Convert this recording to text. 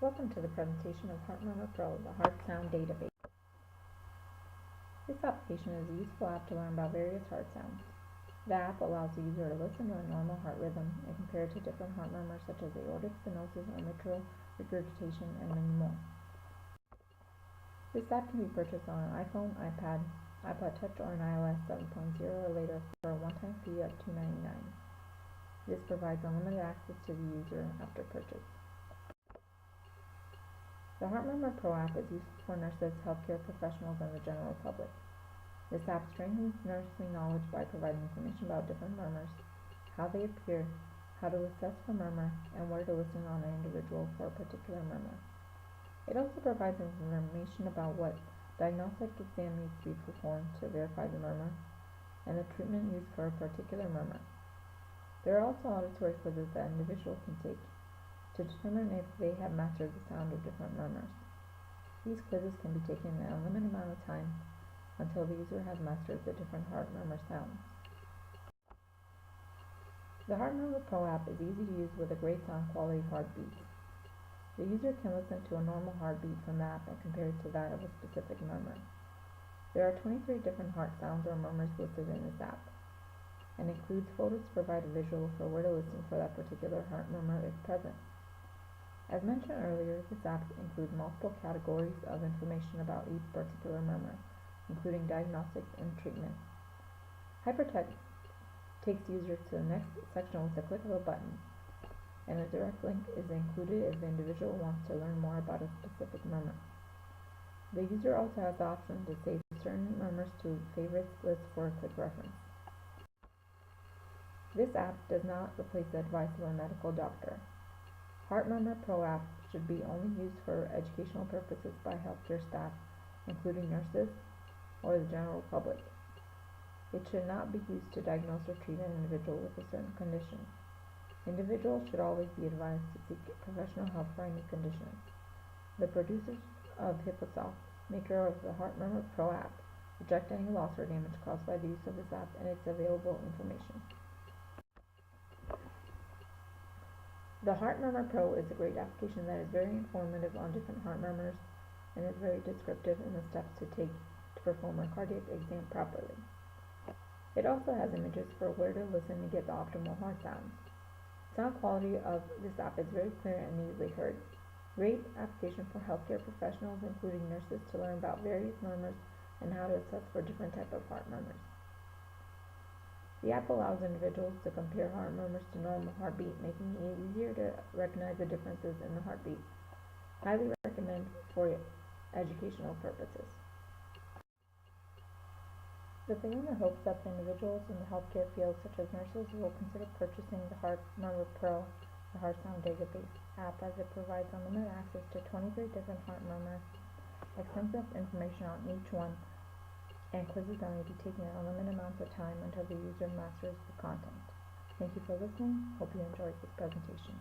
Welcome to the presentation of HeartMurmur Pro, the heart sound database. This application is a useful app to learn about various heart sounds. The app allows the user to listen to a normal heart rhythm and compare it to different heart murmurs such as aortic stenosis or mitral regurgitation and many more. This app can be purchased on an iPhone, iPad, iPod Touch, or an iOS 7.0 or later for a one-time fee of $2.99. This provides unlimited access to the user after purchase. The HeartMurmur Pro app is useful for nurses, healthcare professionals, and the general public. This app strengthens nursing knowledge by providing information about different murmurs, how they appear, how to assess for murmur, and where to listen on an individual for a particular murmur. It also provides information about what diagnostic exam needs to be performed to verify the murmur, and the treatment used for a particular murmur. There are also auditory quizzes that individuals can take to determine if they have mastered the sound of different murmurs. These quizzes can be taken in an unlimited amount of time until the user has mastered the different heart murmur sounds. The HeartMurmur Pro app is easy to use with a great sound quality heartbeat. The user can listen to a normal heartbeat from the app and compare it to that of a specific murmur. There are 23 different heart sounds or murmurs listed in this app, and includes photos to provide a visual for where to listen for that particular heart murmur if present. As mentioned earlier, this app includes multiple categories of information about each particular murmur, including diagnostics and treatment. Hypertext takes users to the next section with the click of a button, and a direct link is included if the individual wants to learn more about a specific murmur. The user also has the option to save certain murmurs to favorites list for a quick reference. This app does not replace the advice of a medical doctor. HeartMurmur Pro app should be only used for educational purposes by healthcare staff, including nurses or the general public. It should not be used to diagnose or treat an individual with a certain condition. Individuals should always be advised to seek professional help for any condition. The producers of Hipposoft, maker of the HeartMurmur Pro app, reject any loss or damage caused by the use of this app and its available information. The HeartMurmur Pro is a great application that is very informative on different heart murmurs and is very descriptive in the steps to take to perform a cardiac exam properly. It also has images for where to listen to get the optimal heart sounds. Sound quality of this app is very clear and easily heard. Great application for healthcare professionals, including nurses, to learn about various murmurs and how to assess for different types of heart murmurs. The app allows individuals to compare heart murmurs to normal heartbeat, making it easier to recognize the differences in the heartbeat. Highly recommend for educational purposes. The Fiona hopes that the individuals in the healthcare field, such as nurses, will consider purchasing the HeartMurmur Pro, the heart sound database app, as it provides unlimited access to 23 different heart murmurs, extensive information on each one, and quizzes that may be taken in unlimited amounts of time until the user masters the content. Thank you for listening. Hope you enjoyed this presentation.